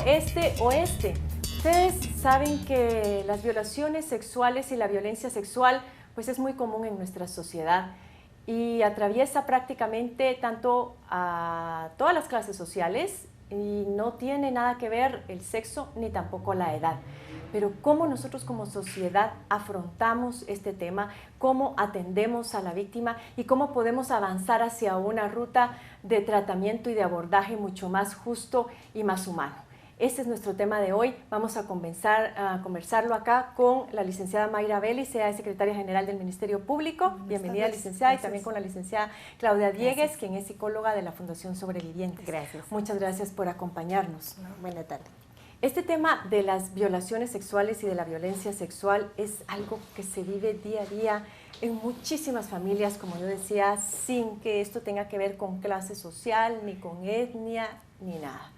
este o este. Ustedes saben que las violaciones sexuales y la violencia sexual pues es muy común en nuestra sociedad y atraviesa prácticamente tanto a todas las clases sociales y no tiene nada que ver el sexo ni tampoco la edad. Pero cómo nosotros como sociedad afrontamos este tema, cómo atendemos a la víctima y cómo podemos avanzar hacia una ruta de tratamiento y de abordaje mucho más justo y más humano. Ese es nuestro tema de hoy. Vamos a conversarlo acá con la licenciada Mayra Vélez, sea secretaria general del Ministerio Público. Bienvenida, licenciada. Gracias. Y también con la licenciada Claudia Diegues, quien es psicóloga de la Fundación Sobrevivientes. Gracias. Muchas gracias por acompañarnos. Buenas tardes. Este tema de las violaciones sexuales y de la violencia sexual es algo que se vive día a día en muchísimas familias, como yo decía, sin que esto tenga que ver con clase social, ni con etnia, ni nada.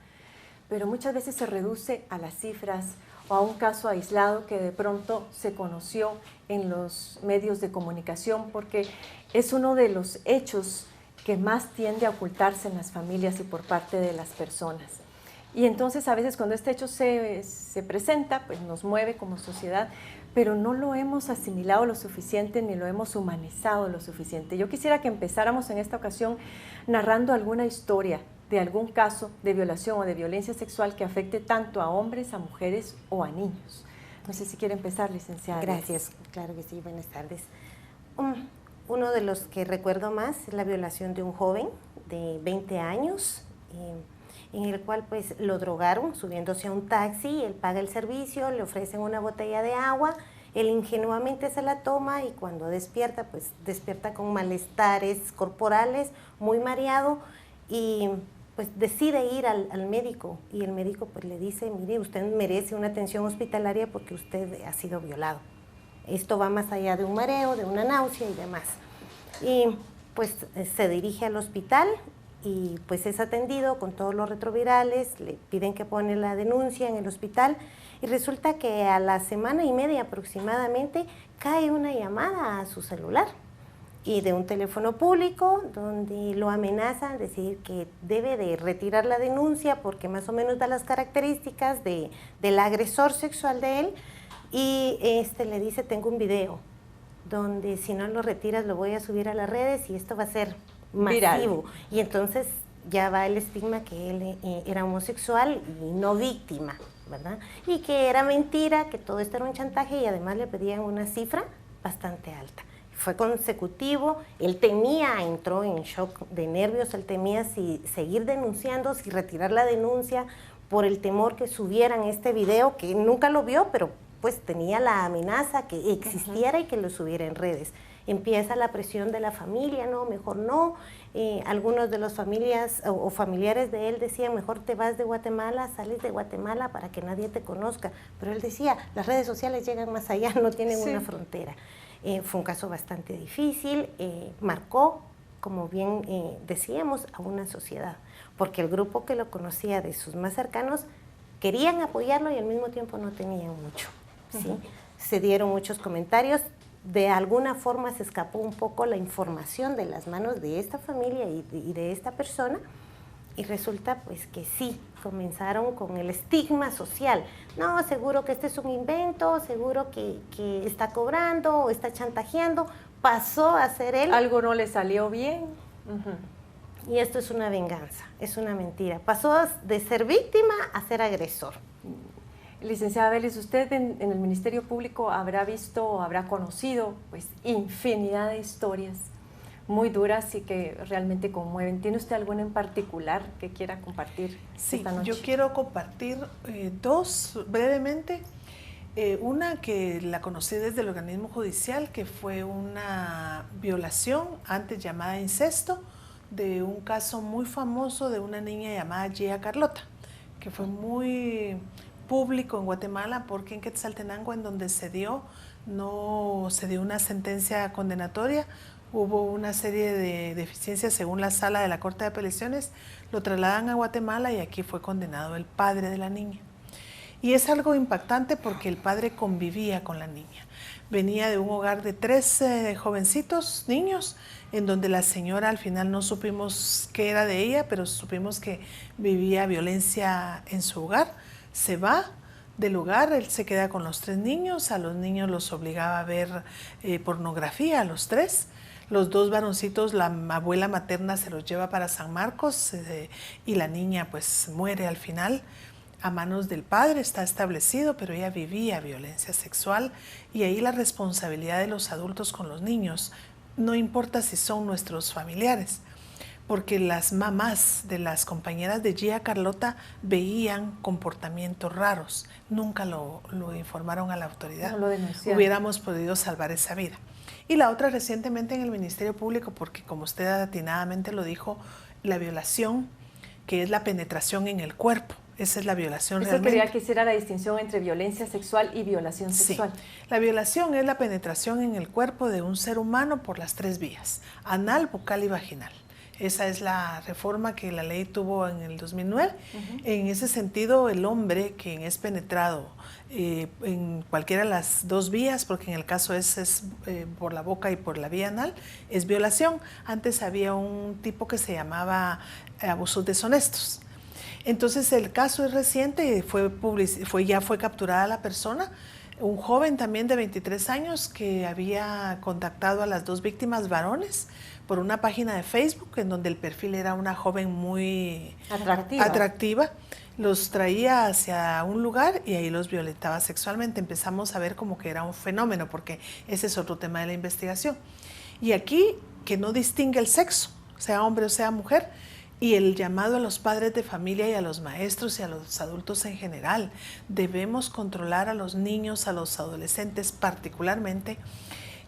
Pero muchas veces se reduce a las cifras o a un caso aislado que de pronto se conoció en los medios de comunicación, porque es uno de los hechos que más tiende a ocultarse en las familias y por parte de las personas. Y entonces a veces cuando este hecho se presenta, pues nos mueve como sociedad, pero no lo hemos asimilado lo suficiente ni lo hemos humanizado lo suficiente. Yo quisiera que empezáramos en esta ocasión narrando alguna historia de algún caso de violación o de violencia sexual que afecte tanto a hombres, a mujeres o a niños. No sé si quiere empezar, licenciada. Gracias, claro que sí, buenas tardes. Uno de los que recuerdo más es la violación de un joven de 20 años, en el cual pues lo drogaron subiéndose a un taxi, él paga el servicio, le ofrecen una botella de agua, él ingenuamente se la toma y cuando despierta, pues despierta con malestares corporales, muy mareado y pues decide ir al médico y el médico pues le dice, mire, usted merece una atención hospitalaria porque usted ha sido violado. Esto va más allá de un mareo, de una náusea y demás. Y pues se dirige al hospital y pues es atendido con todos los retrovirales, le piden que pone la denuncia en el hospital y resulta que a la semana y media aproximadamente cae una llamada a su celular y de un teléfono público donde lo amenazan, decir que debe de retirar la denuncia porque más o menos da las características del agresor sexual de él y le dice, tengo un video donde si no lo retiras lo voy a subir a las redes y esto va a ser masivo. Viral. Y entonces ya va el estigma que él era homosexual y no víctima, ¿verdad? Y que era mentira, que todo esto era un chantaje y además le pedían una cifra bastante alta. Fue consecutivo, él temía, entró en shock de nervios, él temía si seguir denunciando, si retirar la denuncia por el temor que subieran este video, que nunca lo vio, pero pues tenía la amenaza que existiera y que lo subiera en redes. Empieza la presión de la familia, no, mejor no. Algunos de los familias o familiares de él decían, mejor te vas de Guatemala, sales de Guatemala para que nadie te conozca. Pero él decía, las redes sociales llegan más allá, no tienen una frontera. Fue un caso bastante difícil, marcó, como bien decíamos, a una sociedad, porque el grupo que lo conocía de sus más cercanos querían apoyarlo y al mismo tiempo no tenían mucho. ¿Sí? Se dieron muchos comentarios, de alguna forma se escapó un poco la información de las manos de esta familia y de esta persona y resulta pues que sí, comenzaron con el estigma social. No, seguro que este es un invento, seguro que está cobrando o está chantajeando, pasó a ser él. Algo no le salió bien. Y esto es una venganza, es una mentira. Pasó de ser víctima a ser agresor. Licenciada Vélez, usted en el Ministerio Público habrá visto o habrá conocido pues infinidad de historias muy duras y que realmente conmueven. ¿Tiene usted alguna en particular que quiera compartir esta noche? Sí, yo quiero compartir dos brevemente. Una que la conocí desde el organismo judicial, que fue una violación, antes llamada incesto, de un caso muy famoso de una niña llamada Gia Carlota, que fue muy público en Guatemala porque en Quetzaltenango, en donde no se dio una sentencia condenatoria, hubo una serie de deficiencias según la sala de la Corte de Apelaciones, lo trasladan a Guatemala y aquí fue condenado el padre de la niña. Y es algo impactante porque el padre convivía con la niña. Venía de un hogar de 3 jovencitos, niños, en donde la señora al final no supimos qué era de ella, pero supimos que vivía violencia en su hogar. Se va del lugar, él se queda con los 3 niños, a los niños los obligaba a ver pornografía, a los 3. Los 2 varoncitos, la abuela materna se los lleva para San Marcos y la niña pues muere al final a manos del padre, está establecido, pero ella vivía violencia sexual y ahí la responsabilidad de los adultos con los niños, no importa si son nuestros familiares, porque las mamás de las compañeras de Gia Carlota veían comportamientos raros, nunca lo informaron a la autoridad, no lo denunciaron. Hubiéramos podido salvar esa vida. Y la otra recientemente en el Ministerio Público, porque como usted atinadamente lo dijo, la violación, que es la penetración en el cuerpo. Esa es la violación realmente. Quería que hiciera la distinción entre violencia sexual y violación sexual. Sí. La violación es la penetración en el cuerpo de un ser humano por las 3 vías, anal, bucal y vaginal. Esa es la reforma que la ley tuvo en el 2009. En ese sentido, el hombre que es penetrado en cualquiera de las 2 vías, porque en el caso es por la boca y por la vía anal, es violación. Antes había un tipo que se llamaba abusos deshonestos. Entonces el caso es reciente, ya fue capturada la persona, un joven también de 23 años que había contactado a las 2 víctimas varones por una página de Facebook en donde el perfil era una joven muy atractiva. Los traía hacia un lugar y ahí los violentaba sexualmente. Empezamos a ver como que era un fenómeno, porque ese es otro tema de la investigación. Y aquí, que no distingue el sexo, sea hombre o sea mujer, y el llamado a los padres de familia y a los maestros y a los adultos en general. Debemos controlar a los niños, a los adolescentes particularmente,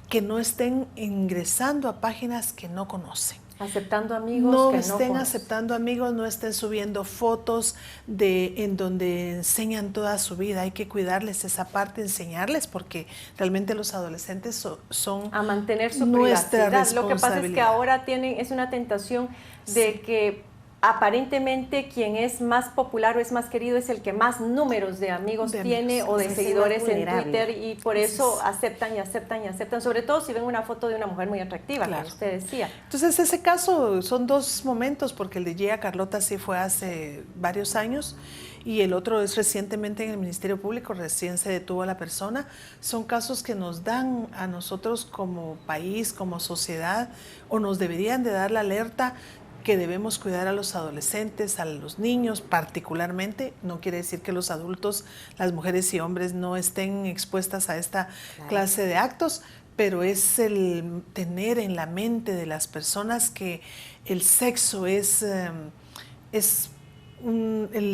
que no estén ingresando a páginas que no conocen. Aceptando amigos no que estén no aceptando amigos, no estén subiendo fotos en donde enseñan toda su vida. Hay que cuidarles esa parte, enseñarles, porque realmente los adolescentes son a mantener su nuestra privacidad. Lo que pasa es que ahora es una tentación de que aparentemente quien es más popular o es más querido es el que más números de amigos tiene o de seguidores en Twitter, y por eso aceptan y aceptan y aceptan, sobre todo si ven una foto de una mujer muy atractiva, como usted decía. Entonces ese caso son 2 momentos, porque el de Gia Carlota sí fue hace varios años y el otro es recientemente en el Ministerio Público, recién se detuvo a la persona. Son casos que nos dan a nosotros como país, como sociedad, o nos deberían de dar la alerta que debemos cuidar a los adolescentes, a los niños particularmente. No quiere decir que los adultos, las mujeres y hombres no estén expuestas a esta clase de actos, pero es el tener en la mente de las personas que el sexo el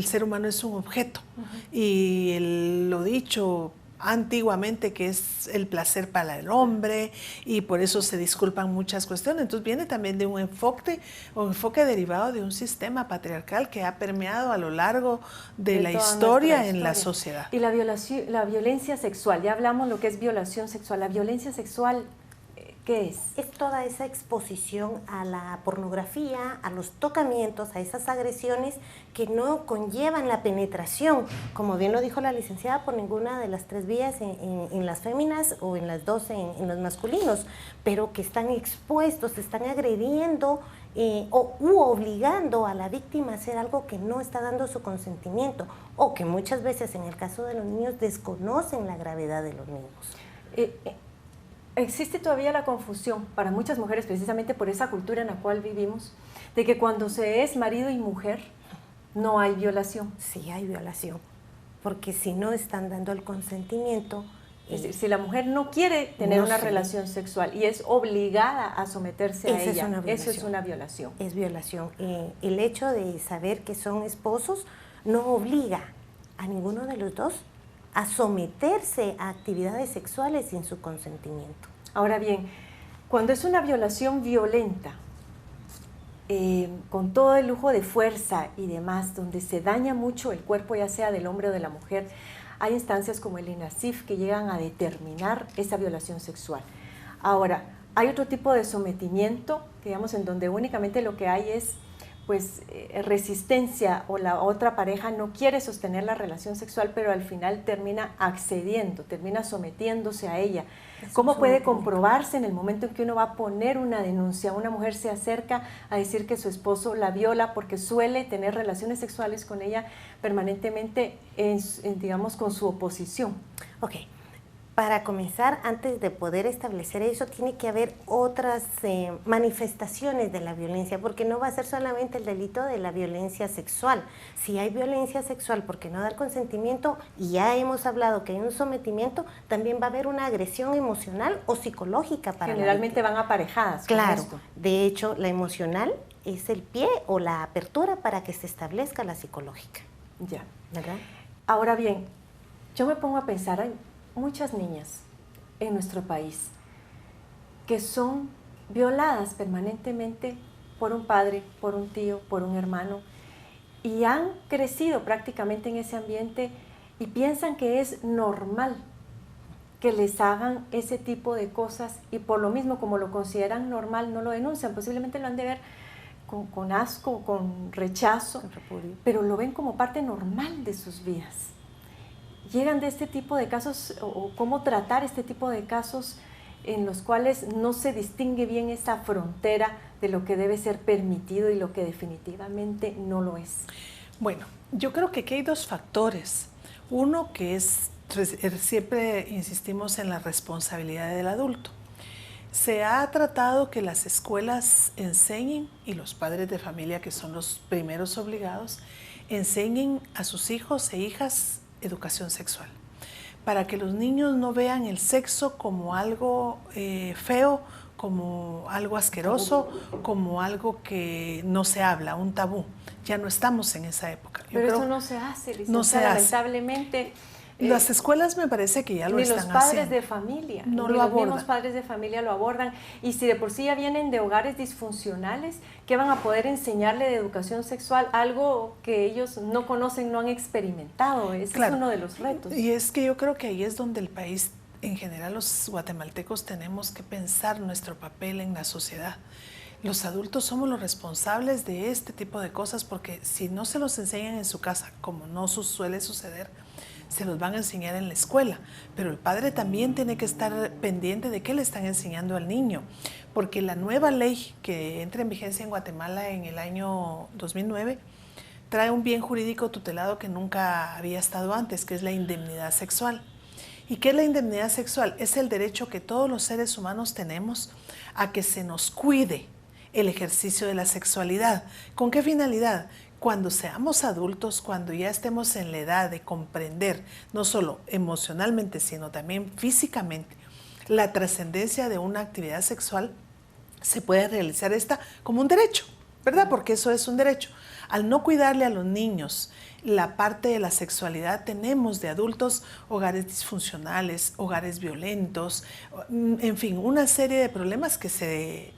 ser humano es un objeto. Y lo dicho antiguamente, que es el placer para el hombre, y por eso se disculpan muchas cuestiones. Entonces viene también de un enfoque derivado de un sistema patriarcal que ha permeado a lo largo de la historia en la sociedad. Y la violencia sexual, ya hablamos lo que es violación sexual. La violencia sexual, ¿qué es? Es toda esa exposición a la pornografía, a los tocamientos, a esas agresiones que no conllevan la penetración, como bien lo dijo la licenciada, por ninguna de las 3 vías en las féminas o en las 2 en los masculinos, pero que están expuestos, están agrediendo u obligando a la víctima a hacer algo que no está dando su consentimiento, o que muchas veces en el caso de los niños desconocen la gravedad de los mismos. Existe todavía la confusión para muchas mujeres, precisamente por esa cultura en la cual vivimos, de que cuando se es marido y mujer no hay violación. Sí hay violación, porque si no están dando el consentimiento... Es decir, si la mujer no quiere tener una relación sexual y es obligada a someterse a ella, eso es una violación. Es violación. El hecho de saber que son esposos no obliga a ninguno de los dos a someterse a actividades sexuales sin su consentimiento. Ahora bien, cuando es una violación violenta, con todo el lujo de fuerza y demás, donde se daña mucho el cuerpo, ya sea del hombre o de la mujer, hay instancias como el INASIF que llegan a determinar esa violación sexual. Ahora, hay otro tipo de sometimiento, digamos, en donde únicamente lo que hay es pues resistencia o la otra pareja no quiere sostener la relación sexual, pero al final termina accediendo, termina sometiéndose a ella. ¿Cómo puede comprobarse en el momento en que uno va a poner una denuncia? Una mujer se acerca a decir que su esposo la viola porque suele tener relaciones sexuales con ella permanentemente, digamos, con su oposición. Ok. Para comenzar, antes de poder establecer eso, tiene que haber otras manifestaciones de la violencia, porque no va a ser solamente el delito de la violencia sexual. Si hay violencia sexual porque no da el consentimiento, y ya hemos hablado que hay un sometimiento, también va a haber una agresión emocional o psicológica para Generalmente van aparejadas. Claro, con esto. de hecho, la emocional es el pie o la apertura para que se establezca la psicológica. Ya. ¿Verdad? Ahora bien, yo me pongo a pensar en muchas niñas en nuestro país que son violadas permanentemente por un padre, por un tío, por un hermano, y han crecido prácticamente en ese ambiente y piensan que es normal que les hagan ese tipo de cosas, y por lo mismo, como lo consideran normal, no lo denuncian. Posiblemente lo han de ver con asco, con rechazo, pero lo ven como parte normal de sus vidas. Llegan de este tipo de casos, o cómo tratar este tipo de casos en los cuales no se distingue bien esa frontera de lo que debe ser permitido y lo que definitivamente no lo es. Bueno, yo creo que aquí hay dos factores. Uno que es, siempre insistimos en la responsabilidad del adulto. Se ha tratado que las escuelas enseñen, y los padres de familia, que son los primeros obligados, enseñen a sus hijos e hijas educación sexual, para que los niños no vean el sexo como algo feo, como algo asqueroso, como algo que no se habla, un tabú. Ya no estamos en esa época. Pero eso no se hace, licenciada, no se hace. Lamentablemente. Las escuelas me parece que ya lo están haciendo. Ni los padres de familia, no ni lo los abordan. mismos padres de familia lo abordan. Y si de por sí ya vienen de hogares disfuncionales, ¿qué van a poder enseñarle de educación sexual? Algo que ellos no conocen, no han experimentado. Ese es uno de los retos. Y es que yo creo que ahí es donde el país, en general los guatemaltecos, tenemos que pensar nuestro papel en la sociedad. Los adultos somos los responsables de este tipo de cosas, porque si no se los enseñan en su casa, como no suele suceder, se los van a enseñar en la escuela, pero el padre también tiene que estar pendiente de qué le están enseñando al niño, porque la nueva ley que entra en vigencia en Guatemala en el año 2009 trae un bien jurídico tutelado que nunca había estado antes, que es la indemnidad sexual. ¿Y qué es la indemnidad sexual? Es el derecho que todos los seres humanos tenemos a que se nos cuide el ejercicio de la sexualidad. ¿Con qué finalidad? Cuando seamos adultos, cuando ya estemos en la edad de comprender, no solo emocionalmente, sino también físicamente, la trascendencia de una actividad sexual, se puede realizar esta como un derecho, ¿verdad? Porque eso es un derecho. Al no cuidarle a los niños la parte de la sexualidad, tenemos de adultos hogares disfuncionales, hogares violentos, en fin, una serie de problemas que se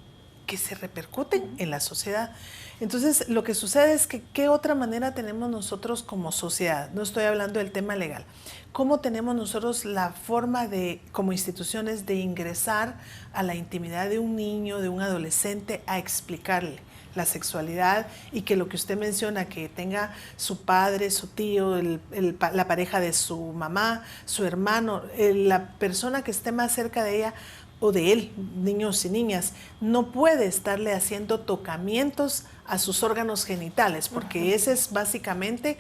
repercuten en la sociedad. Entonces, lo que sucede es que, ¿qué otra manera tenemos nosotros como sociedad? No estoy hablando del tema legal. ¿Cómo tenemos nosotros la forma de, como instituciones, de ingresar a la intimidad de un niño, de un adolescente, a explicarle la sexualidad, y que lo que usted menciona, que tenga su padre, su tío, la pareja de su mamá, su hermano, la persona que esté más cerca de ella o de él, niños y niñas, no puede estarle haciendo tocamientos a sus órganos genitales, porque ese es básicamente,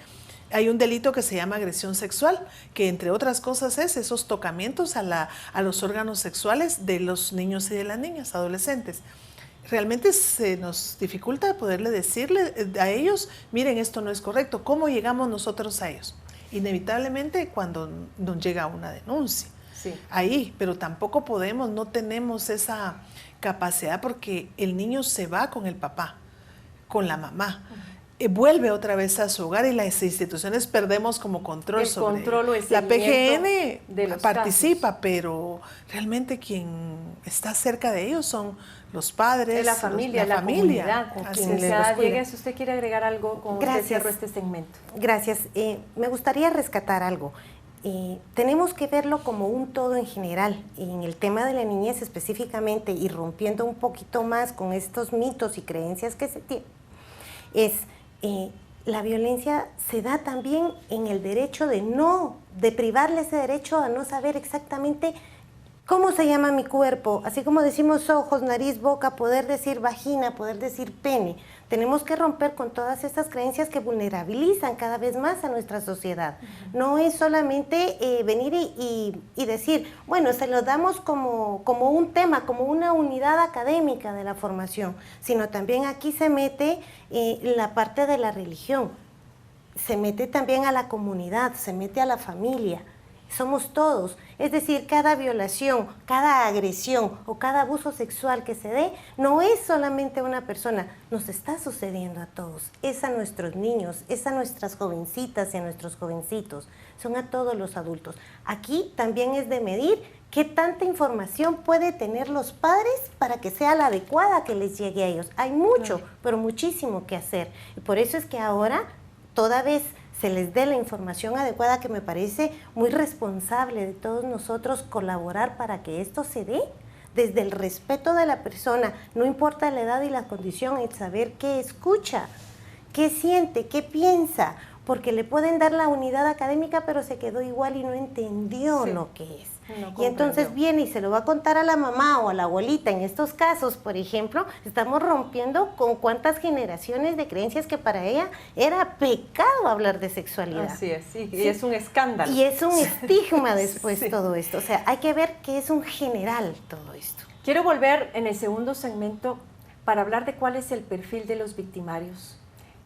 hay un delito que se llama agresión sexual, que entre otras cosas es esos tocamientos a los órganos sexuales de los niños y de las niñas, adolescentes. Realmente se nos dificulta poderle decirle a ellos, miren, esto no es correcto. ¿Cómo llegamos nosotros a ellos? Inevitablemente cuando nos llega una denuncia. Sí. Ahí, pero tampoco podemos, no tenemos esa capacidad, porque el niño se va con el papá, con la mamá, vuelve otra vez a su hogar, y las instituciones perdemos como control sobre control o la PGN de los participa, casos. Pero realmente quien está cerca de ellos son los padres, de la familia, la comunidad. Licenciada Diegues, si usted quiere agregar algo, con usted cierro este segmento. Gracias. Me gustaría rescatar algo. Tenemos que verlo como un todo en general, en el tema de la niñez específicamente, y rompiendo un poquito más con estos mitos y creencias que se tienen. es la violencia se da también en el derecho de privarle ese derecho a no saber exactamente cómo se llama mi cuerpo, así como decimos ojos, nariz, boca, poder decir vagina, poder decir pene. Tenemos que romper con todas estas creencias que vulnerabilizan cada vez más a nuestra sociedad. No es solamente venir y decir, bueno, se lo damos como un tema, como una unidad académica de la formación, sino también aquí se mete la parte de la religión, se mete también a la comunidad, se mete a la familia. Somos todos, es decir, cada violación, cada agresión o cada abuso sexual que se dé, no es solamente a una persona, nos está sucediendo a todos, es a nuestros niños, es a nuestras jovencitas y a nuestros jovencitos, son a todos los adultos. Aquí también es de medir qué tanta información puede tener los padres para que sea la adecuada que les llegue a ellos. Hay mucho, pero muchísimo que hacer. Y por eso es que ahora, toda vez se les dé la información adecuada, que me parece muy responsable de todos nosotros colaborar para que esto se dé desde el respeto de la persona, no importa la edad y la condición, el saber qué escucha, qué siente, qué piensa, porque le pueden dar la unidad académica, pero se quedó igual y no entendió lo que es. Y entonces viene y se lo va a contar a la mamá o a la abuelita. En estos casos, por ejemplo, estamos rompiendo con cuántas generaciones de creencias que para ella era pecado hablar de sexualidad. Así es, sí. Y es un escándalo. Y es un estigma después todo esto. O sea, hay que ver que es un general todo esto. Quiero volver en el segundo segmento para hablar de cuál es el perfil de los victimarios.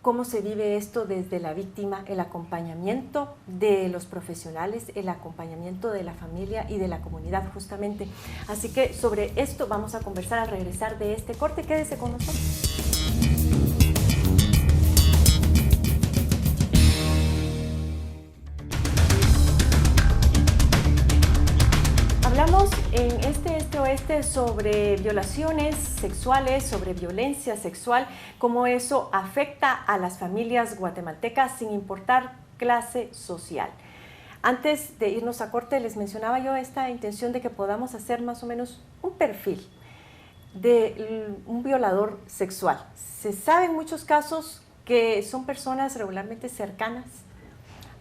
Cómo se vive esto desde la víctima, el acompañamiento de los profesionales, el acompañamiento de la familia y de la comunidad justamente. Así que sobre esto vamos a conversar al regresar de este corte. Quédese con nosotros. Hablamos en este-oeste sobre violaciones sexuales, sobre violencia sexual, cómo eso afecta a las familias guatemaltecas sin importar clase social. Antes de irnos a corte les mencionaba yo esta intención de que podamos hacer más o menos un perfil de un violador sexual. Se sabe en muchos casos que son personas regularmente cercanas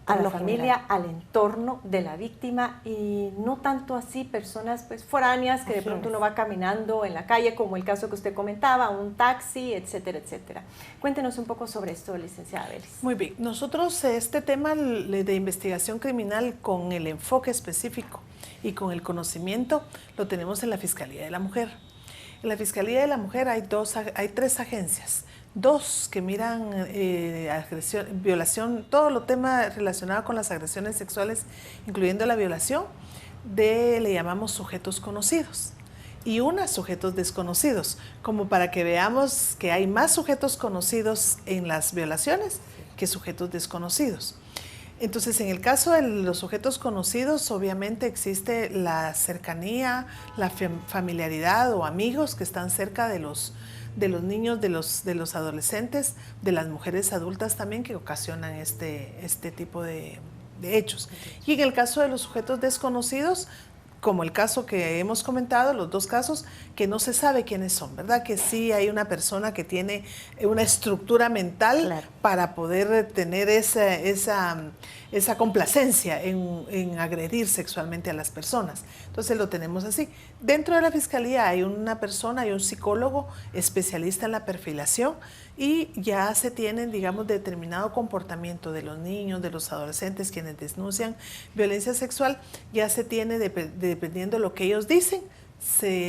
a la familia, al entorno de la víctima, y no tanto así personas pues foráneas que de pronto uno va caminando en la calle, como el caso que usted comentaba, un taxi, etcétera, etcétera. Cuéntenos un poco sobre esto, licenciada Belis. Muy bien, nosotros este tema de investigación criminal con el enfoque específico y con el conocimiento lo tenemos en la Fiscalía de la Mujer. En la Fiscalía de la Mujer hay 3 agencias. 2 que miran agresión, violación, todo lo tema relacionado con las agresiones sexuales, incluyendo la violación, le llamamos sujetos conocidos, y 1 sujetos desconocidos, como para que veamos que hay más sujetos conocidos en las violaciones que sujetos desconocidos. Entonces, en el caso de los sujetos conocidos, obviamente existe la cercanía, la familiaridad o amigos que están cerca de los niños, de los adolescentes, de las mujeres adultas también, que ocasionan este tipo de hechos. Y en el caso de los sujetos desconocidos, como el caso que hemos comentado, los 2 casos, que no se sabe quiénes son, ¿verdad? Que sí hay una persona que tiene una estructura mental para poder tener esa complacencia en agredir sexualmente a las personas. Entonces lo tenemos así. Dentro de la Fiscalía hay una persona, hay un psicólogo especialista en la perfilación, y ya se tienen, digamos, determinado comportamiento de los niños, de los adolescentes quienes denuncian violencia sexual. Ya se tiene, dependiendo de lo que ellos dicen,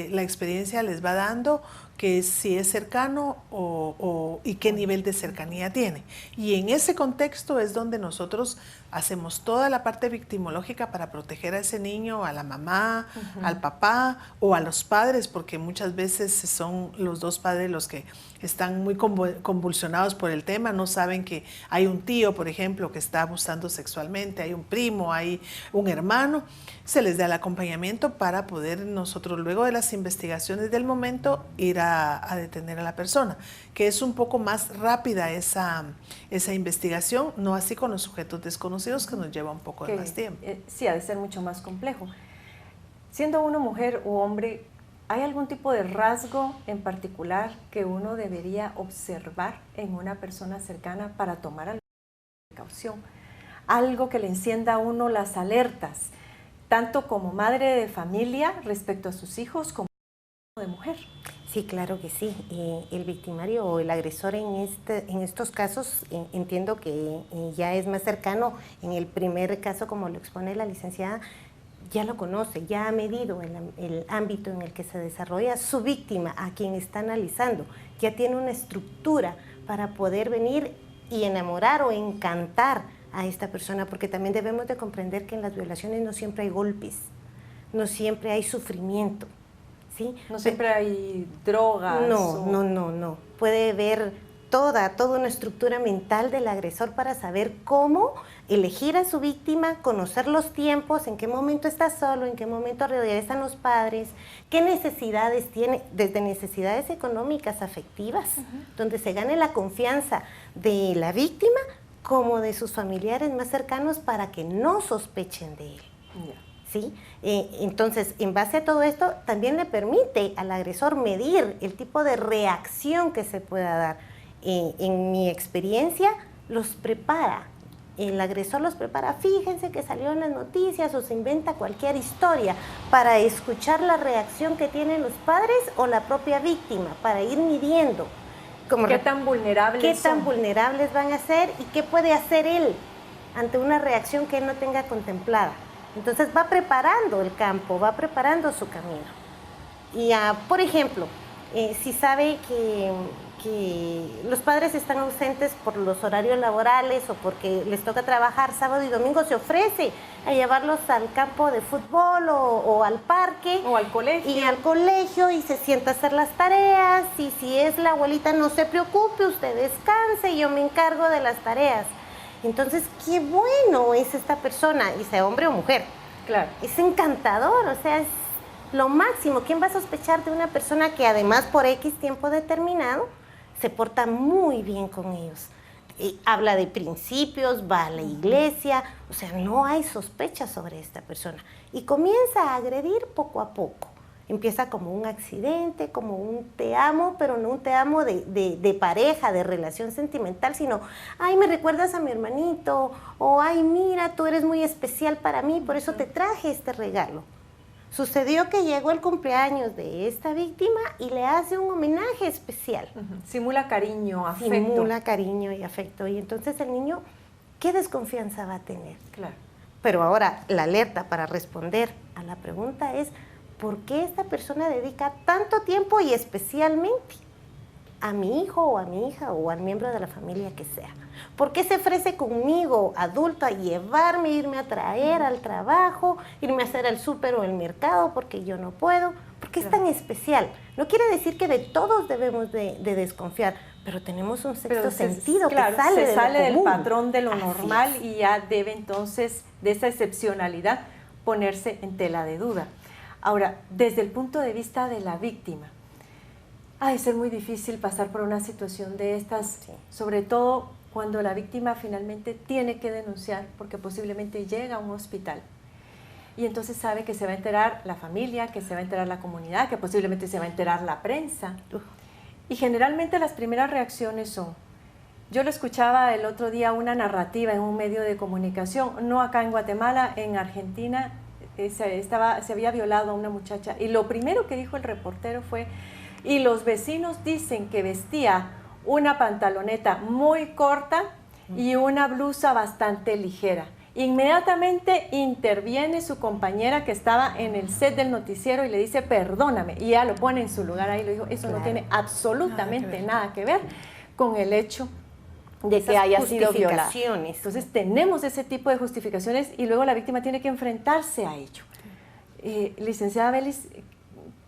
la experiencia les va dando que si es cercano y qué nivel de cercanía tiene. Y en ese contexto es donde nosotros hacemos toda la parte victimológica para proteger a ese niño, a la mamá, al papá o a los padres, porque muchas veces son los 2 padres los que están muy convulsionados por el tema, no saben que hay un tío, por ejemplo, que está abusando sexualmente, hay un primo, hay un hermano. Se les da el acompañamiento para poder nosotros, luego de las investigaciones del momento, ir a detener a la persona, que es un poco más rápida esa investigación, no así con los sujetos desconocidos, que nos lleva un poco de más tiempo. Sí, ha de ser mucho más complejo. Siendo uno mujer u hombre, ¿hay algún tipo de rasgo en particular que uno debería observar en una persona cercana para tomar alguna precaución? Algo que le encienda a uno las alertas, tanto como madre de familia respecto a sus hijos como de mujer. Sí, claro que sí. El victimario o el agresor en estos casos entiendo que ya es más cercano. En el primer caso, como lo expone la licenciada, ya lo conoce, ya ha medido el ámbito en el que se desarrolla su víctima, a quien está analizando, ya tiene una estructura para poder venir y enamorar o encantar a esta persona, porque también debemos de comprender que en las violaciones no siempre hay golpes, no siempre hay sufrimiento, ¿sí? No siempre hay drogas. No. Puede haber toda una estructura mental del agresor para saber cómo elegir a su víctima, conocer los tiempos, en qué momento está solo, en qué momento regresan los padres, qué necesidades tiene, desde necesidades económicas, afectivas, donde se gane la confianza de la víctima como de sus familiares más cercanos para que no sospechen de él. ¿Sí? Entonces, en base a todo esto, también le permite al agresor medir el tipo de reacción que se pueda dar. En mi experiencia, los prepara. El agresor los prepara. Fíjense que salió en las noticias o se inventa cualquier historia para escuchar la reacción que tienen los padres o la propia víctima, para ir midiendo. ¿Qué tan vulnerables son? Tan vulnerables van a ser y qué puede hacer él ante una reacción que él no tenga contemplada. Entonces va preparando el campo, va preparando su camino. Y por ejemplo, si sabe que los padres están ausentes por los horarios laborales o porque les toca trabajar sábado y domingo, se ofrece a llevarlos al campo de fútbol o al parque. O al colegio. Y al colegio y se sienta a hacer las tareas. Y si es la abuelita, no se preocupe, usted descanse, yo me encargo de las tareas. Entonces, qué bueno es esta persona, y sea hombre o mujer. Claro. Es encantador, o sea, es lo máximo. ¿Quién va a sospechar de una persona que además por X tiempo determinado se porta muy bien con ellos? Habla de principios, va a la iglesia, o sea, no hay sospecha sobre esta persona. Y comienza a agredir poco a poco. Empieza como un accidente, como un te amo, pero no un te amo de pareja, de relación sentimental, sino, ay, me recuerdas a mi hermanito, o ay, mira, tú eres muy especial para mí, por eso te traje este regalo. Sucedió que llegó el cumpleaños de esta víctima y le hace un homenaje especial. Simula cariño, afecto. Simula cariño y afecto. Y entonces el niño, ¿qué desconfianza va a tener? Claro. Pero ahora, la alerta para responder a la pregunta es, ¿por qué esta persona dedica tanto tiempo y especialmente a mi hijo o a mi hija o al miembro de la familia que sea? ¿Por qué se ofrece conmigo, adulto, a llevarme, irme a traer al trabajo, irme a hacer el súper o el mercado porque yo no puedo? ¿Por qué es tan especial? No quiere decir que de todos debemos de desconfiar, pero tenemos un sexto sentido que sale del patrón de lo normal y ya debe entonces de esa excepcionalidad ponerse en tela de duda. Ahora, desde el punto de vista de la víctima, ha de ser muy difícil pasar por una situación de estas, sobre todo cuando la víctima finalmente tiene que denunciar porque posiblemente llega a un hospital y entonces sabe que se va a enterar la familia, que se va a enterar la comunidad, que posiblemente se va a enterar la prensa. Y generalmente las primeras reacciones son, yo lo escuchaba el otro día una narrativa en un medio de comunicación, no acá en Guatemala, en Argentina, se había violado a una muchacha y lo primero que dijo el reportero fue, y los vecinos dicen que vestía una pantaloneta muy corta y una blusa bastante ligera. Inmediatamente interviene su compañera que estaba en el set del noticiero y le dice, perdóname, y ella lo pone en su lugar ahí, le dijo, eso no tiene absolutamente nada que ver con el hecho de que haya sido violada. Entonces tenemos ese tipo de justificaciones y luego la víctima tiene que enfrentarse a ello. Licenciada Belis,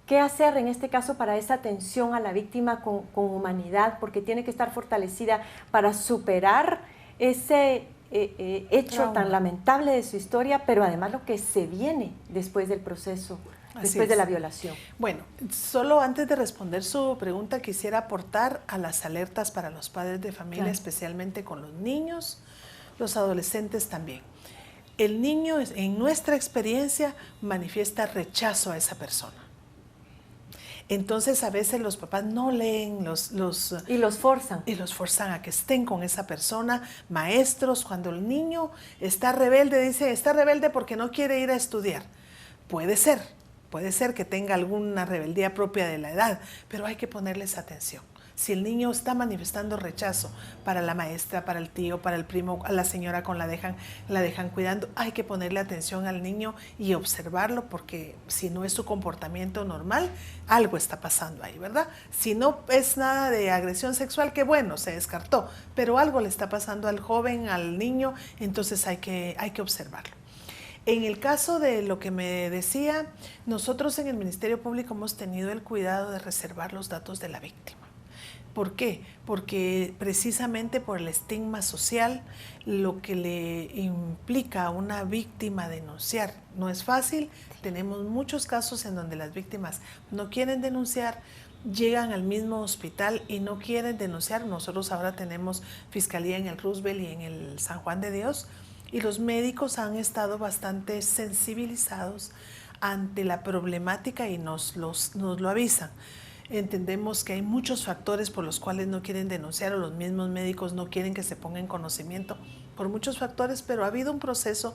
¿qué hacer en este caso para esa atención a la víctima con humanidad? Porque tiene que estar fortalecida para superar ese hecho tan lamentable de su historia, pero además lo que se viene después del proceso, después de la violación. Bueno, solo antes de responder su pregunta quisiera aportar a las alertas para los padres de familia, especialmente con los niños, los adolescentes también. El niño, en nuestra experiencia, manifiesta rechazo a esa persona. Entonces a veces los papás no leen y los forzan. Y los forzan a que estén con esa persona. Maestros, cuando el niño está rebelde, dicen, está rebelde porque no quiere ir a estudiar. Puede ser que tenga alguna rebeldía propia de la edad, pero hay que ponerles atención. Si el niño está manifestando rechazo para la maestra, para el tío, para el primo, a la señora con la dejan cuidando, hay que ponerle atención al niño y observarlo, porque si no es su comportamiento normal, algo está pasando ahí, ¿verdad? Si no es nada de agresión sexual, qué bueno, se descartó, pero algo le está pasando al joven, al niño, entonces hay que observarlo. En el caso de lo que me decía, nosotros en el Ministerio Público hemos tenido el cuidado de reservar los datos de la víctima. ¿Por qué? Porque precisamente por el estigma social, lo que le implica a una víctima denunciar no es fácil. Tenemos muchos casos en donde las víctimas no quieren denunciar, llegan al mismo hospital y no quieren denunciar. Nosotros ahora tenemos fiscalía en el Roosevelt y en el San Juan de Dios, y los médicos han estado bastante sensibilizados ante la problemática y nos lo avisan. Entendemos que hay muchos factores por los cuales no quieren denunciar, o los mismos médicos no quieren que se ponga en conocimiento por muchos factores, pero ha habido un proceso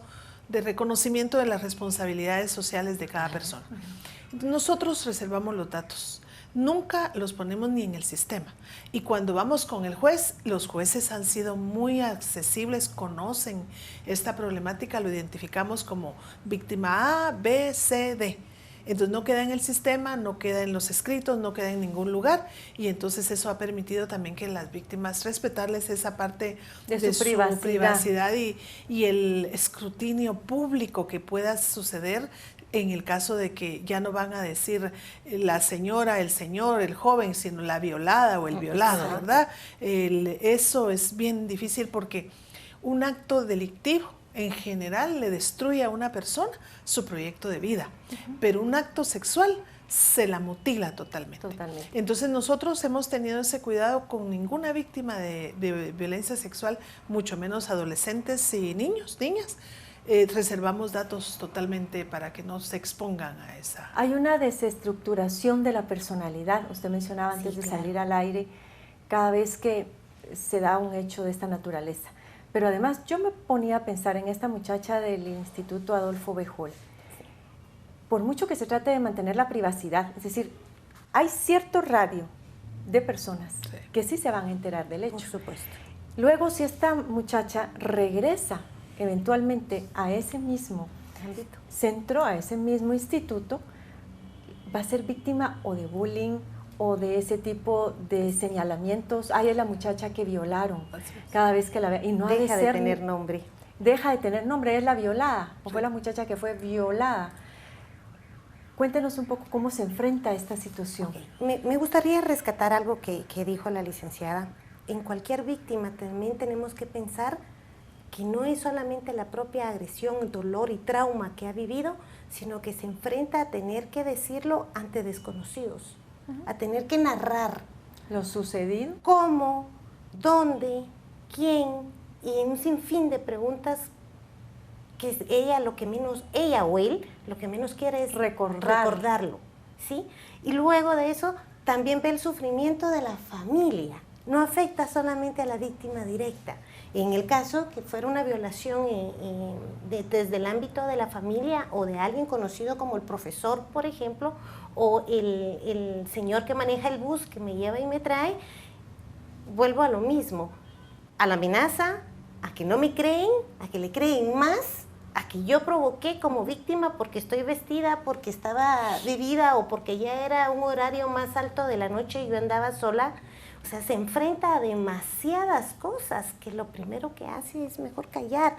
de reconocimiento de las responsabilidades sociales de cada persona. Nosotros reservamos los datos, nunca los ponemos ni en el sistema. Y cuando vamos con el juez, los jueces han sido muy accesibles, conocen esta problemática, lo identificamos como víctima A, B, C, D. Entonces no queda en el sistema, no queda en los escritos, no queda en ningún lugar, y entonces eso ha permitido también que las víctimas respetarles esa parte de su privacidad y el escrutinio público que pueda suceder en el caso de que ya no van a decir la señora, el señor, el joven, sino la violada o el violado, ¿verdad? Eso es bien difícil porque un acto delictivo en general le destruye a una persona su proyecto de vida, pero un acto sexual se la mutila totalmente. Entonces nosotros hemos tenido ese cuidado con ninguna víctima de violencia sexual, mucho menos adolescentes y niños, niñas. Reservamos datos totalmente para que no se expongan a esa. Hay una desestructuración de la personalidad. Usted mencionaba antes de salir al aire, cada vez que se da un hecho de esta naturaleza. Pero además yo me ponía a pensar en esta muchacha del Instituto Adolfo Béjol. Por mucho que se trate de mantener la privacidad, es decir, hay cierto radio de personas que sí se van a enterar del hecho. Por supuesto. Luego, si esta muchacha regresa eventualmente a ese mismo centro, a ese mismo instituto, va a ser víctima o de bullying o de ese tipo de señalamientos. Ay, es la muchacha que violaron. Cada vez que la ve, y no deja de tener nombre. Deja de tener nombre, es la violada, o fue la muchacha que fue violada. Cuéntenos un poco cómo se enfrenta a esta situación. Me gustaría rescatar algo que dijo la licenciada. En cualquier víctima también tenemos que pensar que no es solamente la propia agresión, dolor y trauma que ha vivido, sino que se enfrenta a tener que decirlo ante desconocidos, a tener que narrar lo sucedido, cómo, dónde, quién, y un sinfín de preguntas que ella o él lo que menos quiere es recordarlo, ¿sí? Y luego de eso también ve el sufrimiento de la familia. No afecta solamente a la víctima directa. En el caso que fuera una violación desde el ámbito de la familia o de alguien conocido como el profesor, por ejemplo, o el señor que maneja el bus que me lleva y me trae, vuelvo a lo mismo, a la amenaza, a que no me creen, a que le creen más, a que yo provoqué como víctima porque estoy vestida, porque estaba bebida o porque ya era un horario más alto de la noche y yo andaba sola. O sea, se enfrenta a demasiadas cosas que lo primero que hace es mejor callar,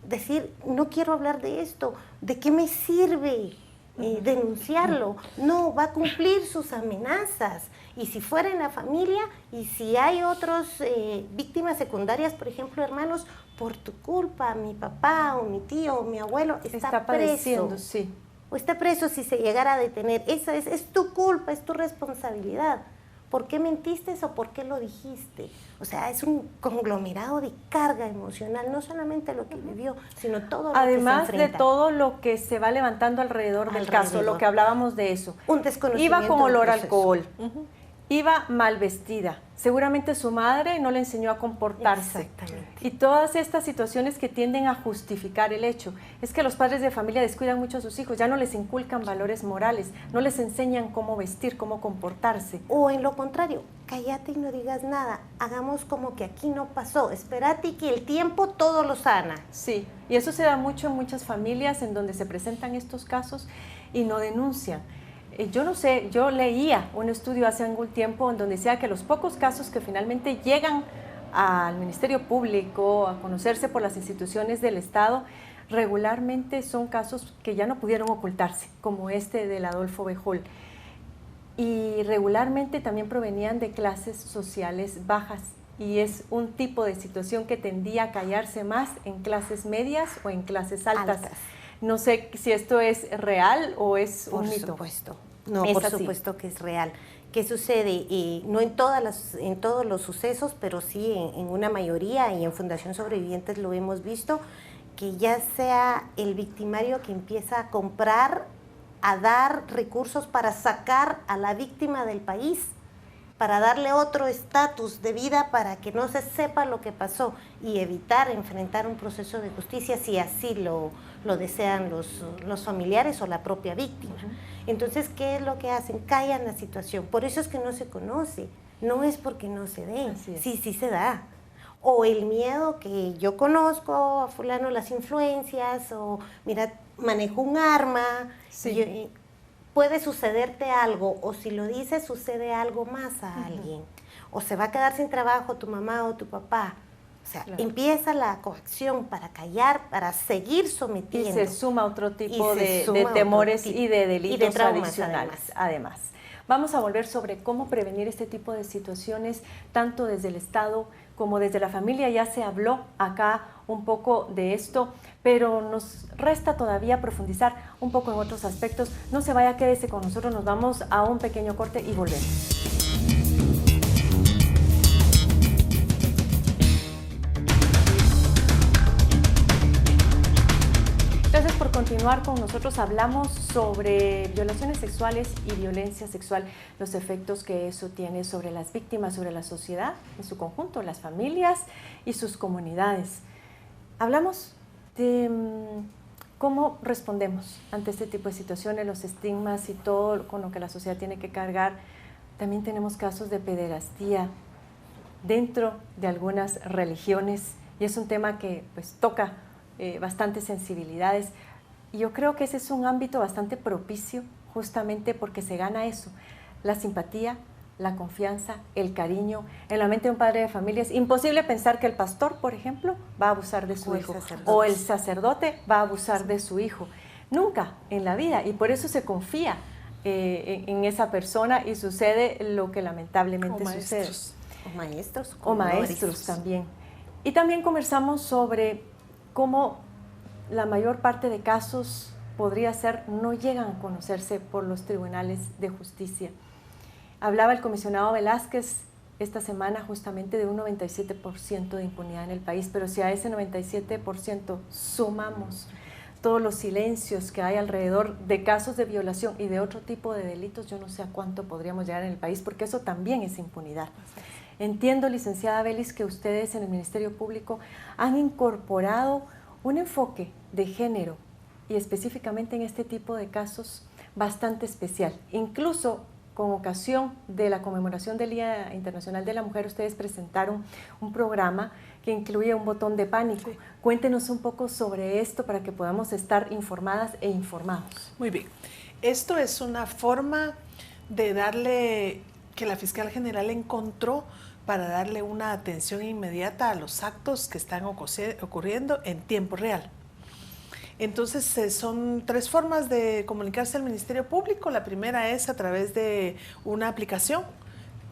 decir, no quiero hablar de esto, ¿de qué me sirve denunciarlo? No, va a cumplir sus amenazas. Y si fuera en la familia, y si hay otras víctimas secundarias, por ejemplo, hermanos, por tu culpa, mi papá o mi tío o mi abuelo está preso. Sí. O está preso si se llegara a detener. Esa es tu culpa, es tu responsabilidad. ¿por qué mentiste o por qué lo dijiste? O sea, es un conglomerado de carga emocional, no solamente lo que vivió, sino todo lo que se Además de enfrenta. todo lo que se va levantando alrededor del caso, lo que hablábamos de eso. Un desconocimiento. Iba con olor a del proceso. alcohol, iba mal vestida, seguramente su madre no le enseñó a comportarse. Exactamente. Y todas estas situaciones que tienden a justificar el hecho. Es que los padres de familia descuidan mucho a sus hijos, ya no les inculcan valores morales, no les enseñan cómo vestir, cómo comportarse. O en lo contrario, cállate y no digas nada, hagamos como que aquí no pasó, espérate y que el tiempo todo lo sana. Sí, y eso se da mucho en muchas familias en donde se presentan estos casos y no denuncian. Yo no sé, yo leía un estudio hace algún tiempo en donde decía que los pocos casos que finalmente llegan al Ministerio Público, a conocerse por las instituciones del Estado, regularmente son casos que ya no pudieron ocultarse, como este del Adolfo Bejol. Y regularmente también provenían de clases sociales bajas, y es un tipo de situación que tendía a callarse más en clases medias o en clases altas. No sé si esto es real o es un mito. Por supuesto. No, por supuesto que es real. ¿Qué sucede? No en todos los sucesos, pero sí en una mayoría, y en Fundación Sobrevivientes lo hemos visto, que ya sea el victimario que empieza a comprar, a dar recursos para sacar a la víctima del país, para darle otro estatus de vida, para que no se sepa lo que pasó y evitar enfrentar un proceso de justicia si así lo desean los familiares o la propia víctima. Entonces, ¿qué es lo que hacen? Callan la situación. Por eso es que no se conoce. No es porque no se dé. Sí se da. O el miedo que yo conozco a fulano, las influencias, o mira, manejo un arma. Sí. Puede sucederte algo, o si lo dices, sucede algo más a alguien. O se va a quedar sin trabajo tu mamá o tu papá. O sea, empieza la coacción para callar, para seguir sometiendo. Y se suma otro tipo de temores y de delitos adicionales. Además, vamos a volver sobre cómo prevenir este tipo de situaciones, tanto desde el Estado como desde la familia. Ya se habló acá un poco de esto, pero nos resta todavía profundizar un poco en otros aspectos. No se vaya, quédese con nosotros, nos vamos a un pequeño corte y volvemos. Gracias por continuar con nosotros. Hablamos sobre violaciones sexuales y violencia sexual, los efectos que eso tiene sobre las víctimas, sobre la sociedad en su conjunto, las familias y sus comunidades. Hablamos de cómo respondemos ante este tipo de situaciones, los estigmas y todo con lo que la sociedad tiene que cargar. También tenemos casos de pederastía dentro de algunas religiones, y es un tema que pues toca bastantes sensibilidades. Y yo creo que ese es un ámbito bastante propicio, justamente porque se gana eso, la simpatía, la confianza, el cariño. En la mente de un padre de familia es imposible pensar que el pastor, por ejemplo, va a abusar de su hijo, o el sacerdote va a abusar de su hijo. Nunca en la vida, y por eso se confía en esa persona, y sucede lo que lamentablemente sucede. O maestros también. Y también conversamos sobre cómo la mayor parte de casos podría ser no llegan a conocerse por los tribunales de justicia. Hablaba el comisionado Velázquez esta semana justamente de un 97% de impunidad en el país, pero si a ese 97% sumamos todos los silencios que hay alrededor de casos de violación y de otro tipo de delitos, yo no sé a cuánto podríamos llegar en el país, porque eso también es impunidad. Entiendo, licenciada Belis, que ustedes en el Ministerio Público han incorporado un enfoque de género, y específicamente en este tipo de casos, bastante especial. Incluso con ocasión de la conmemoración del Día Internacional de la Mujer, ustedes presentaron un programa que incluye un botón de pánico. Sí. Cuéntenos un poco sobre esto para que podamos estar informadas e informados. Muy bien. Esto es una forma de darle, que la fiscal general encontró para darle una atención inmediata a los actos que están ocurriendo en tiempo real. Entonces, son 3 formas de comunicarse al Ministerio Público. La primera es a través de una aplicación.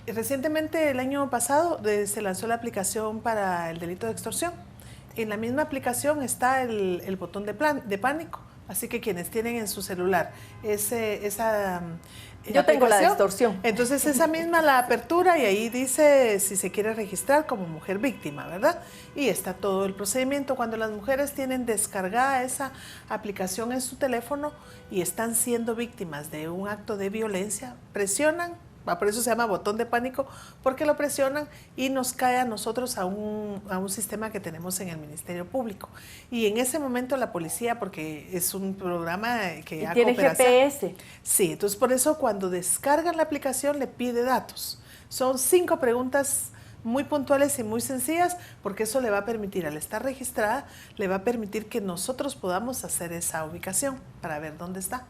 Recientemente, el año pasado, se lanzó la aplicación para el delito de extorsión. En la misma aplicación está el botón de pánico Así que quienes tienen en su celular esa yo tengo la de aplicación, extorsión. entonces esa misma la apertura y ahí dice si se quiere registrar como mujer víctima, ¿verdad? Y está todo el procedimiento. Cuando las mujeres tienen descargada esa aplicación en su teléfono y están siendo víctimas de un acto de violencia, presionan, por eso se llama botón de pánico, porque lo presionan y nos cae a nosotros a un sistema que tenemos en el Ministerio Público. Y en ese momento la policía, porque es un programa que ¿Y tiene GPS? Sí, entonces por eso cuando descargan la aplicación le pide datos. Son 5 preguntas muy puntuales y muy sencillas, porque eso le va a permitir, al estar registrada, le va a permitir que nosotros podamos hacer esa ubicación para ver dónde está.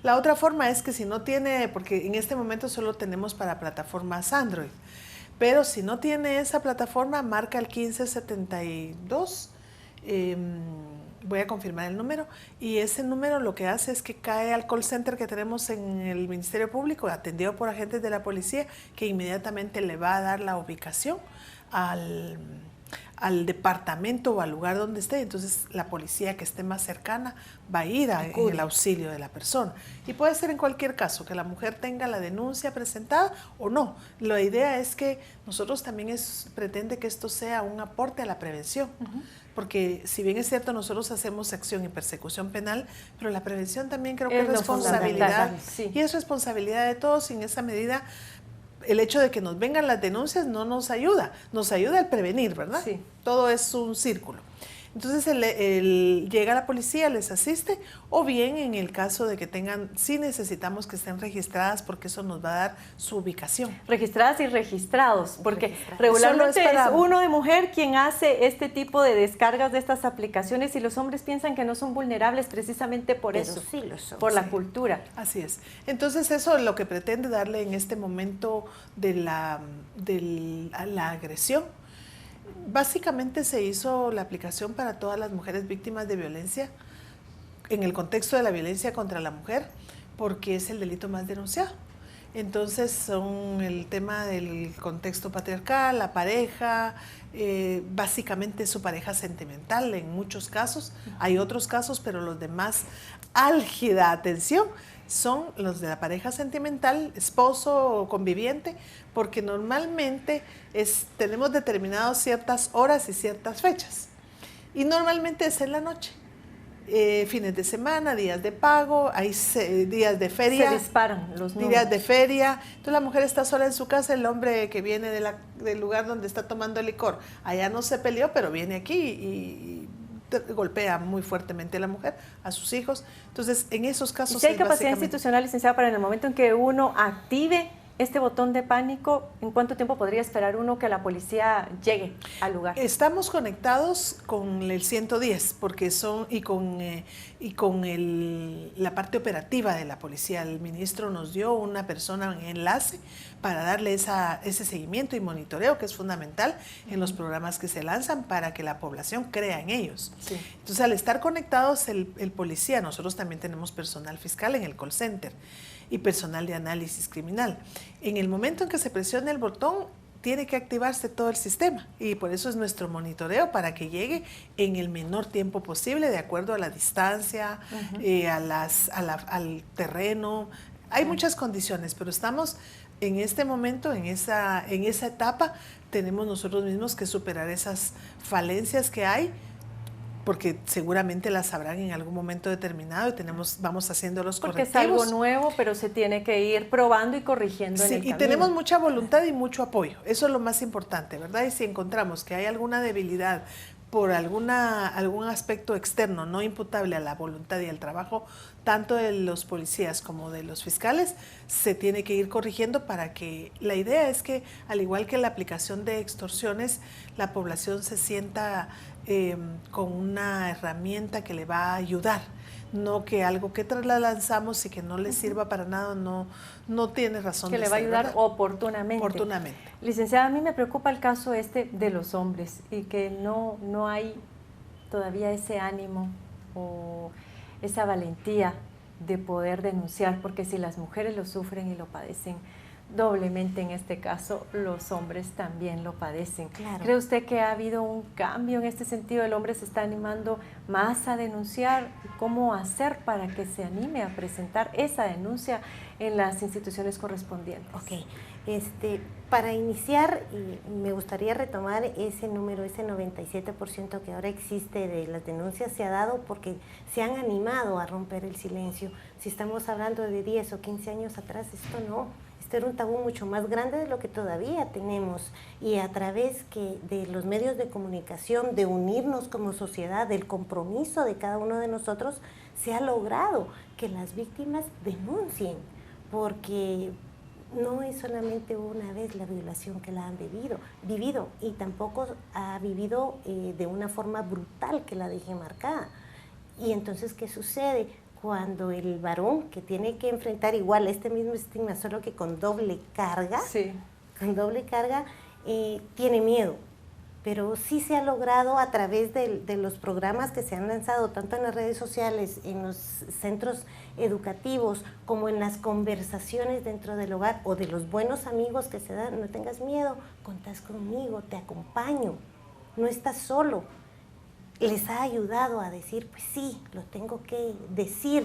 La otra forma es que si no tiene, porque en este momento solo tenemos para plataformas Android, pero si no tiene esa plataforma, marca el 1572, voy a confirmar el número, y ese número lo que hace es que cae al call center que tenemos en el Ministerio Público, atendido por agentes de la policía, que inmediatamente le va a dar la ubicación al departamento o al lugar donde esté. Entonces la policía que esté más cercana va a ir en el auxilio de la persona. Y puede ser en cualquier caso, que la mujer tenga la denuncia presentada o no. La idea es que nosotros también pretende que esto sea un aporte a la prevención. Porque si bien es cierto, nosotros hacemos acción y persecución penal, pero la prevención también creo que es responsabilidad. Sí. Y es responsabilidad de todos, y en esa medida el hecho de que nos vengan las denuncias no nos ayuda al prevenir, ¿verdad? Sí. Todo es un círculo. Entonces llega la policía, les asiste, o bien en el caso de que tengan, sí necesitamos que estén registradas, porque eso nos va a dar su ubicación. Registradas y registrados, porque regularmente es uno de mujer quien hace este tipo de descargas de estas aplicaciones, y los hombres piensan que no son vulnerables precisamente por eso, sí lo son, por la cultura. Así es. Entonces eso es lo que pretende darle en este momento de la agresión. Básicamente se hizo la aplicación para todas las mujeres víctimas de violencia, en el contexto de la violencia contra la mujer, porque es el delito más denunciado. Entonces son el tema del contexto patriarcal, la pareja, básicamente su pareja sentimental en muchos casos. Hay otros casos, pero los de más álgida atención son los de la pareja sentimental, esposo o conviviente, porque normalmente tenemos determinadas ciertas horas y ciertas fechas. Y normalmente es en la noche. Fines de semana, días de pago, hay días de feria. Se disparan los números. Días de feria. Entonces la mujer está sola en su casa, el hombre que viene del lugar donde está tomando licor, allá no se peleó, pero viene aquí y golpea muy fuertemente a la mujer, a sus hijos. Entonces, en esos casos... ¿Y si hay capacidad institucional, licenciada, para en el momento en que uno active este botón de pánico, en cuánto tiempo podría esperar uno que la policía llegue al lugar? Estamos conectados con el 110, porque la parte operativa de la policía. El ministro nos dio una persona en enlace para darle ese seguimiento y monitoreo, que es fundamental en los programas que se lanzan para que la población crea en ellos. Sí. Entonces, al estar conectados el policía, nosotros también tenemos personal fiscal en el call center y personal de análisis criminal. En el momento en que se presione el botón, tiene que activarse todo el sistema, y por eso es nuestro monitoreo, para que llegue en el menor tiempo posible, de acuerdo a la distancia, al terreno. Hay muchas condiciones, pero estamos en este momento, en esa etapa. Tenemos nosotros mismos que superar esas falencias que hay, porque seguramente las sabrán en algún momento determinado, y vamos haciendo los correctivos. Porque es algo nuevo, pero se tiene que ir probando y corrigiendo en el camino. Y tenemos mucha voluntad y mucho apoyo, eso es lo más importante, ¿verdad? Y si encontramos que hay alguna debilidad por algún aspecto externo no imputable a la voluntad y al trabajo tanto de los policías como de los fiscales, se tiene que ir corrigiendo, para que la idea es que, al igual que la aplicación de extorsiones, la población se sienta con una herramienta que le va a ayudar, no que algo que la lanzamos y que no le sirva para nada, no tiene razón de ser. Que le va a ayudar, ¿verdad? Oportunamente. Licenciada, a mí me preocupa el caso de los hombres, y que no hay todavía ese ánimo o esa valentía de poder denunciar, porque si las mujeres lo sufren y lo padecen doblemente en este caso los hombres también lo padecen. Claro. ¿Cree usted que ha habido un cambio en este sentido? ¿El hombre se está animando más a denunciar? ¿Cómo hacer para que se anime a presentar esa denuncia en las instituciones correspondientes? Ok, para iniciar me gustaría retomar ese número, ese 97% que ahora existe de las denuncias se ha dado porque se han animado a romper el silencio. Si estamos hablando de 10 o 15 años atrás, esto no. Era un tabú mucho más grande de lo que todavía tenemos, y a través de los medios de comunicación, de unirnos como sociedad, del compromiso de cada uno de nosotros, se ha logrado que las víctimas denuncien, porque no es solamente una vez la violación que la han vivido y tampoco ha vivido de una forma brutal que la deje marcada. Y entonces, ¿qué sucede? Cuando el varón que tiene que enfrentar igual este mismo estigma, solo que con doble carga, tiene miedo. Pero sí se ha logrado a través de los programas que se han lanzado, tanto en las redes sociales, en los centros educativos, como en las conversaciones dentro del hogar, o de los buenos amigos que se dan. No tengas miedo, contás conmigo, te acompaño, no estás solo. Les ha ayudado a decir, pues sí, lo tengo que decir,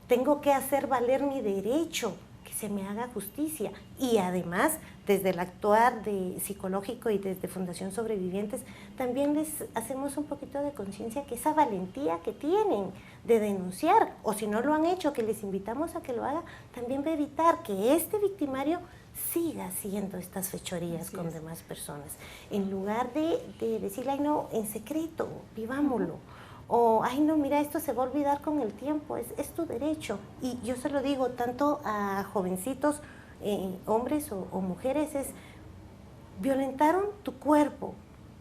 tengo que hacer valer mi derecho, que se me haga justicia. Y además, desde el actuar psicológico y desde Fundación Sobrevivientes, también les hacemos un poquito de conciencia que esa valentía que tienen de denunciar, o si no lo han hecho, que les invitamos a que lo hagan, también va a evitar que este victimario siga haciendo estas fechorías con demás personas. En lugar de decirle, ay no, en secreto, vivámoslo. O, ay no, mira, esto se va a olvidar con el tiempo, es tu derecho. Y yo se lo digo tanto a jovencitos, hombres o mujeres, violentaron tu cuerpo,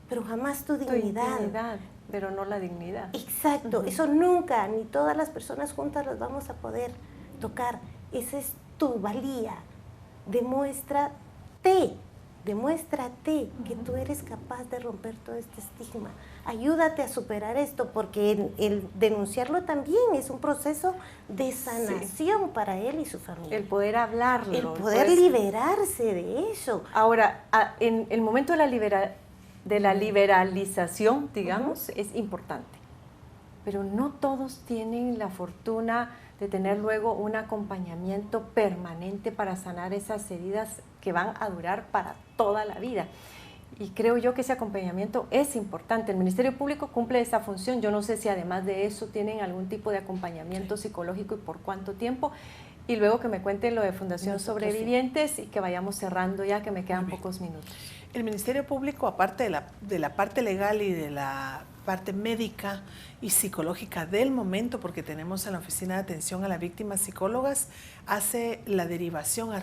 pero jamás tu dignidad. Tu intimidad, pero no la dignidad. Exacto, eso nunca, ni todas las personas juntas las vamos a poder tocar. Esa es tu valía. Demuéstrate que tú eres capaz de romper todo este estigma. Ayúdate a superar esto, porque el denunciarlo también es un proceso de sanación para él y su familia. El poder hablarlo. El poder liberarse de eso. Ahora, en el momento de la liberalización, digamos, es importante. Pero no todos tienen la fortuna de tener luego un acompañamiento permanente para sanar esas heridas que van a durar para toda la vida. Y creo yo que ese acompañamiento es importante. El Ministerio Público cumple esa función. Yo no sé si además de eso tienen algún tipo de acompañamiento psicológico y por cuánto tiempo. Y luego que me cuenten lo de Fundación Sobrevivientes y que vayamos cerrando ya, que me quedan pocos minutos. El Ministerio Público, aparte de la parte legal y de la parte médica y psicológica del momento, porque tenemos en la Oficina de Atención a la Víctima psicólogas, hace la derivación a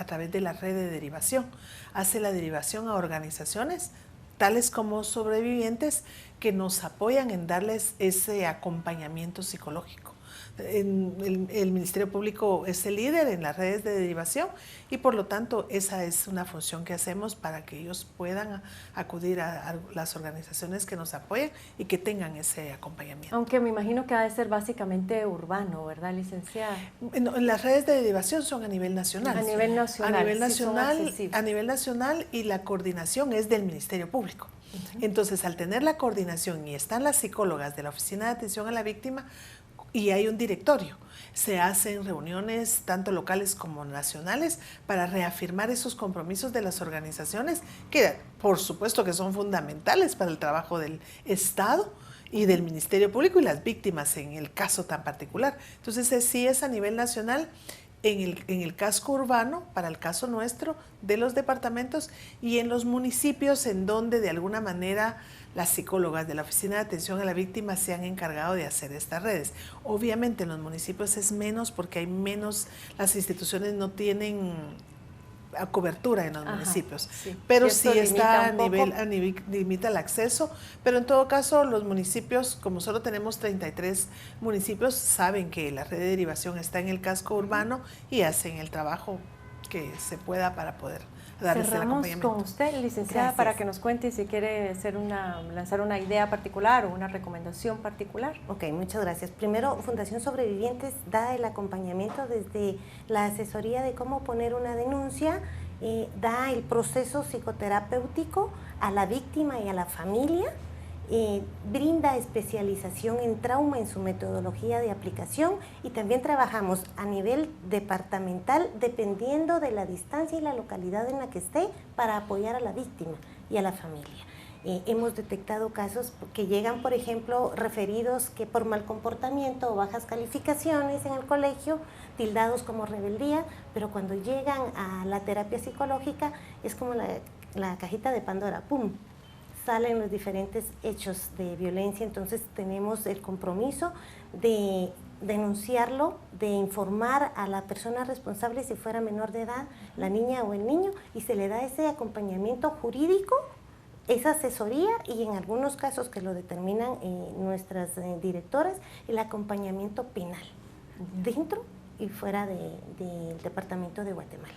través de la red de derivación, hace la derivación a organizaciones tales como Sobrevivientes que nos apoyan en darles ese acompañamiento psicológico. El Ministerio Público es el líder en las redes de derivación y por lo tanto esa es una función que hacemos para que ellos puedan acudir a las organizaciones que nos apoyan y que tengan ese acompañamiento. Aunque me imagino que ha de ser básicamente urbano, ¿verdad, licenciada? Las redes de derivación son a nivel nacional. A nivel nacional. A nivel nacional, y la coordinación es del Ministerio Público. Entonces, al tener la coordinación y están las psicólogas de la Oficina de Atención a la Víctima, y hay un directorio, se hacen reuniones tanto locales como nacionales para reafirmar esos compromisos de las organizaciones que por supuesto que son fundamentales para el trabajo del Estado y del Ministerio Público y las víctimas en el caso tan particular. Entonces sí es a nivel nacional en el casco urbano, para el caso nuestro, de los departamentos y en los municipios en donde de alguna manera las psicólogas de la Oficina de Atención a la Víctima se han encargado de hacer estas redes. Obviamente en los municipios es menos porque hay menos, las instituciones no tienen cobertura en los municipios, pero sí está limita el acceso, pero en todo caso los municipios, como solo tenemos 33 municipios, saben que la red de derivación está en el casco urbano y hacen el trabajo que se pueda para poder darles el Cerramos acompañamiento. con usted, licenciada, Gracias. para que nos cuente si quiere lanzar una idea particular o una recomendación particular. Ok, muchas gracias. Primero, Fundación Sobrevivientes da el acompañamiento desde la asesoría de cómo poner una denuncia, da el proceso psicoterapéutico a la víctima y a la familia, brinda especialización en trauma en su metodología de aplicación y también trabajamos a nivel departamental dependiendo de la distancia y la localidad en la que esté para apoyar a la víctima y a la familia. Hemos detectado casos que llegan, por ejemplo, referidos que por mal comportamiento o bajas calificaciones en el colegio, tildados como rebeldía, pero cuando llegan a la terapia psicológica es como la cajita de Pandora, ¡pum!, salen los diferentes hechos de violencia. Entonces tenemos el compromiso de denunciarlo, de informar a la persona responsable si fuera menor de edad, la niña o el niño, y se le da ese acompañamiento jurídico, esa asesoría y en algunos casos que lo determinan nuestras directoras, el acompañamiento penal dentro y fuera del departamento de Guatemala.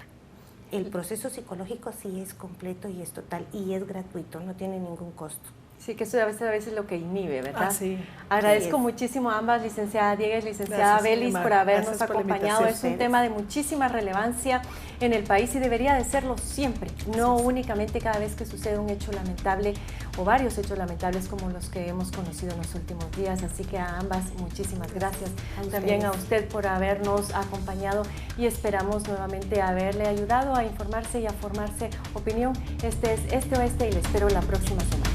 El proceso psicológico sí es completo y es total y es gratuito, no tiene ningún costo. Sí, que eso a veces es lo que inhibe, ¿verdad? Sí. Agradezco Así es. muchísimo a ambas, licenciada Diegues, licenciada Gracias, Belis, Mar. por habernos Gracias por la acompañado. invitación. Es un tema de muchísima relevancia en el país y debería de serlo siempre, no únicamente cada vez que sucede un hecho lamentable o varios hechos lamentables como los que hemos conocido en los últimos días. Así que a ambas, muchísimas gracias. También a usted por habernos acompañado y esperamos nuevamente haberle ayudado a informarse y a formarse opinión. Este es Este Oeste y le espero la próxima semana.